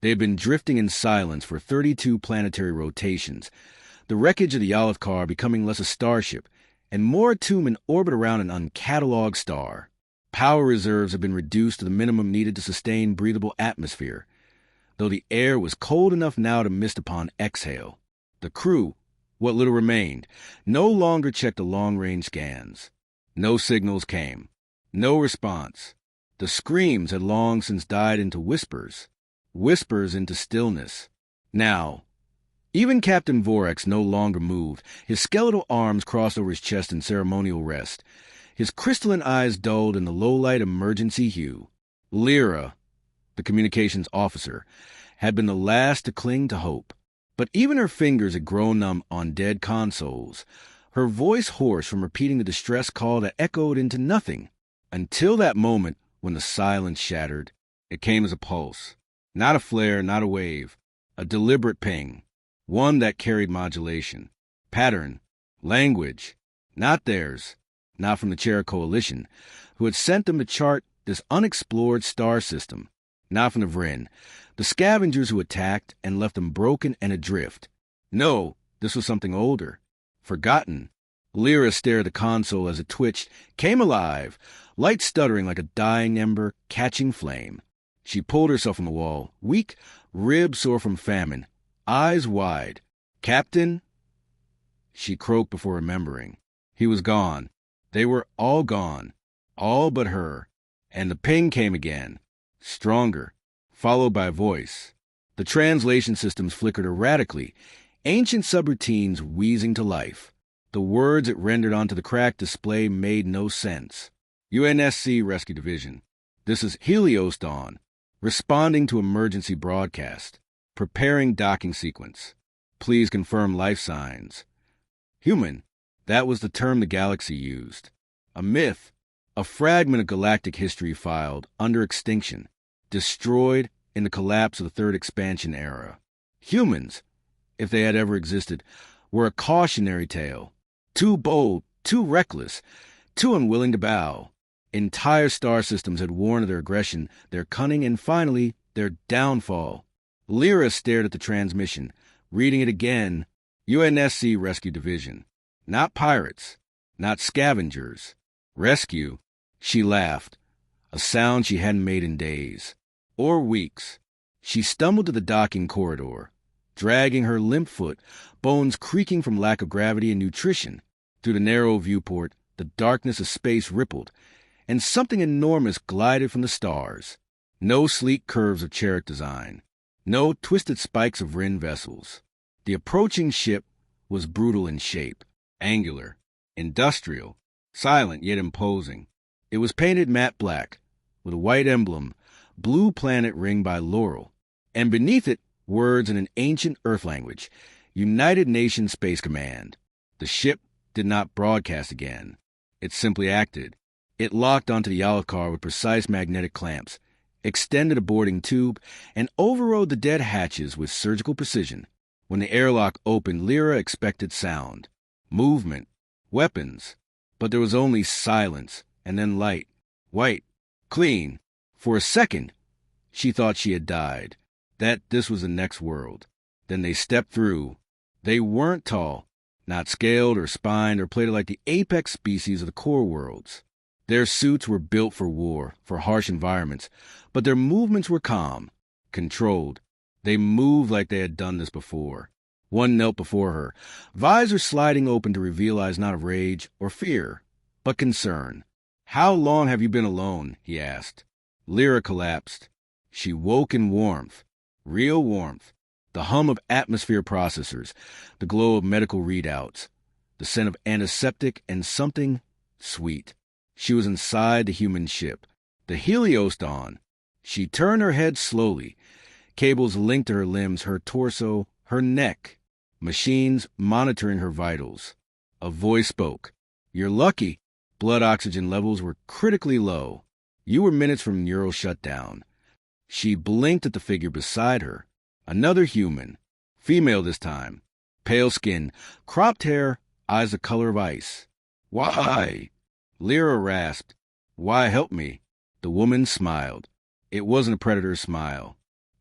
They had been drifting in silence for 32 planetary rotations, the wreckage of the Yalith car becoming less a starship and more attuned in orbit around an uncatalogued star. Power reserves had been reduced to the minimum needed to sustain breathable atmosphere, though the air was cold enough now to mist upon exhale. The crew, what little remained, no longer checked the long-range scans. No signals came. No response. The screams had long since died into whispers. Whispers into stillness. Now, even Captain Vorax no longer moved, his skeletal arms crossed over his chest in ceremonial rest, his crystalline eyes dulled in the low-light emergency hue. Lyra, the communications officer, had been the last to cling to hope. But even her fingers had grown numb on dead consoles, her voice hoarse from repeating the distress call that echoed into nothing. Until that moment when the silence shattered, it came as a pulse. Not a flare, not a wave. A deliberate ping. One that carried modulation. Pattern. Language. Not theirs. Not from the Chera Coalition, who had sent them to chart this unexplored star system. Not from the Vryn, the scavengers who attacked and left them broken and adrift. No, this was something older. Forgotten. Lyra stared at the console as it twitched, came alive, light stuttering like a dying ember, catching flame. She pulled herself from the wall, weak, ribs sore from famine, eyes wide. "Captain?" She croaked before remembering. He was gone. They were all gone. All but her. And the ping came again. Stronger. Followed by a voice. The translation systems flickered erratically, ancient subroutines wheezing to life. The words it rendered onto the cracked display made no sense. UNSC Rescue Division. This is Helios Dawn. Responding to emergency broadcast. Preparing docking sequence. Please confirm life signs. Human. That was the term the galaxy used. A myth. A fragment of galactic history filed under extinction. Destroyed in the collapse of the Third Expansion Era. Humans, if they had ever existed, were a cautionary tale. Too bold, too reckless, too unwilling to bow. Entire star systems had warned of their aggression, their cunning, and finally, their downfall. Lyra stared at the transmission, reading it again. UNSC Rescue Division. Not pirates. Not scavengers. Rescue. She laughed, a sound she hadn't made in days. Or weeks. She stumbled to the docking corridor, dragging her limp foot, bones creaking from lack of gravity and nutrition. Through the narrow viewport, the darkness of space rippled, and something enormous glided from the stars. No sleek curves of Cheric design. No twisted spikes of Vryn vessels. The approaching ship was brutal in shape, angular, industrial, silent yet imposing. It was painted matte black, with a white emblem, blue planet ringed by laurel, and beneath it words in an ancient Earth language, United Nations Space Command. The ship did not broadcast again. It simply acted. It locked onto the Yalith car with precise magnetic clamps, extended a boarding tube, and overrode the dead hatches with surgical precision. When the airlock opened, Lyra expected sound, movement, weapons. But there was only silence, and then light, white, clean. For a second, she thought she had died, that this was the next world. Then they stepped through. They weren't tall, not scaled or spined or plated like the apex species of the core worlds. Their suits were built for war, for harsh environments, but their movements were calm, controlled. They moved like they had done this before. One knelt before her, visor sliding open to reveal eyes not of rage or fear, but concern. "How long have you been alone?" he asked. Lyra collapsed. She woke in warmth, real warmth, the hum of atmosphere processors, the glow of medical readouts, the scent of antiseptic and something sweet. She was inside the human ship, the Helios Dawn. She turned her head slowly, cables linked to her limbs, her torso, her neck, machines monitoring her vitals. A voice spoke. "You're lucky." Blood oxygen levels were critically low. You were minutes from neural shutdown. She blinked at the figure beside her. Another human. Female this time. Pale skin, cropped hair, eyes the color of ice. "Why?" Lyra rasped. "Why help me?" The woman smiled. It wasn't a predator's smile.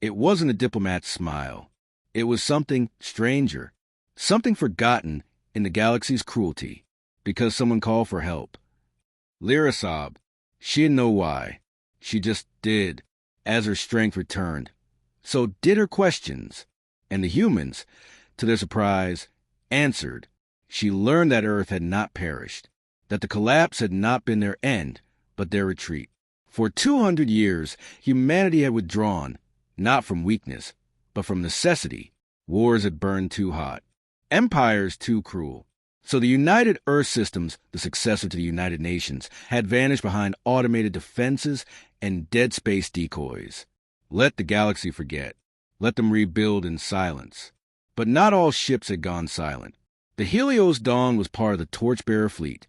It wasn't a diplomat's smile. It was something stranger, something forgotten in the galaxy's cruelty, because someone called for help. Lyra sobbed. She didn't know why. She just did, as her strength returned. So did her questions. And the humans, to their surprise, answered. She learned that Earth had not perished, that the collapse had not been their end, but their retreat. For 200 years, humanity had withdrawn, not from weakness, but from necessity. Wars had burned too hot, empires too cruel. So the United Earth Systems, the successor to the United Nations, had vanished behind automated defenses and dead space decoys. Let the galaxy forget. Let them rebuild in silence. But not all ships had gone silent. The Helios Dawn was part of the Torchbearer fleet.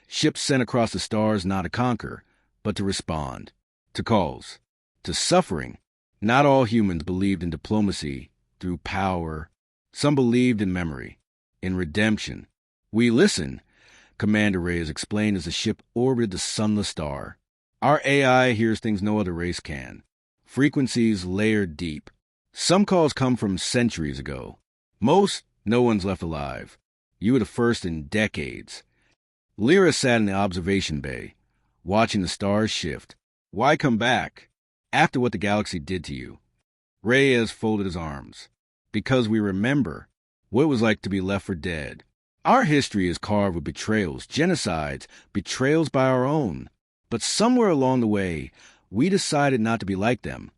Ships sent across the stars not to conquer, but to respond. To calls. To suffering. Not all humans believed in diplomacy through power. Some believed in memory, in redemption. We listen, Commander Reyes explained as the ship orbited the sunless star. Our AI hears things no other race can. Frequencies layered deep. Some calls come from centuries ago. Most, no one's left alive. You were the first in decades. Lyra sat in the observation bay, watching the stars shift. Why come back? After what the galaxy did to you. Reyes folded his arms. Because we remember what it was like to be left for dead. Our history is carved with betrayals, genocides, betrayals by our own. But somewhere along the way, we decided not to be like them.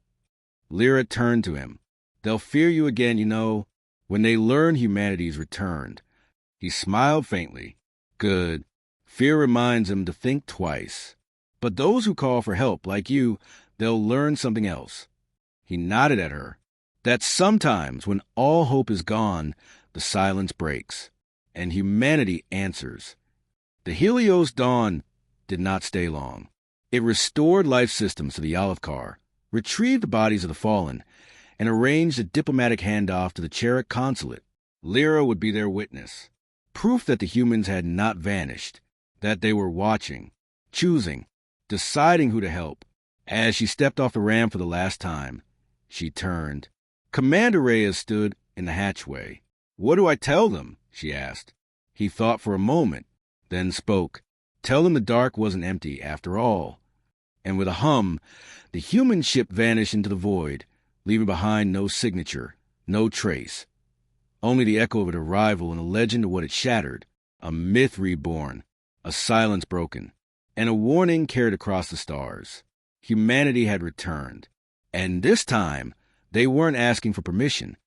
Lyra turned to him. They'll fear you again, you know, when they learn humanity's returned. He smiled faintly. Good. Fear reminds them to think twice. But those who call for help, like you, they'll learn something else. He nodded at her. That sometimes, when all hope is gone, the silence breaks, and humanity answers. The Helios Dawn did not stay long. It restored life systems to the Olive Car, retrieved the bodies of the fallen, and arranged a diplomatic handoff to the Cherik consulate. Lyra would be their witness. Proof that the humans had not vanished, that they were watching, choosing, deciding who to help. As she stepped off the ramp for the last time, she turned. Commander Reyes stood in the hatchway. What do I tell them? She asked. He thought for a moment, then spoke. Tell them the dark wasn't empty after all. And with a hum, the human ship vanished into the void, leaving behind no signature, no trace. Only the echo of its arrival and a legend of what it shattered, a myth reborn, a silence broken, and a warning carried across the stars. Humanity had returned, and this time they weren't asking for permission.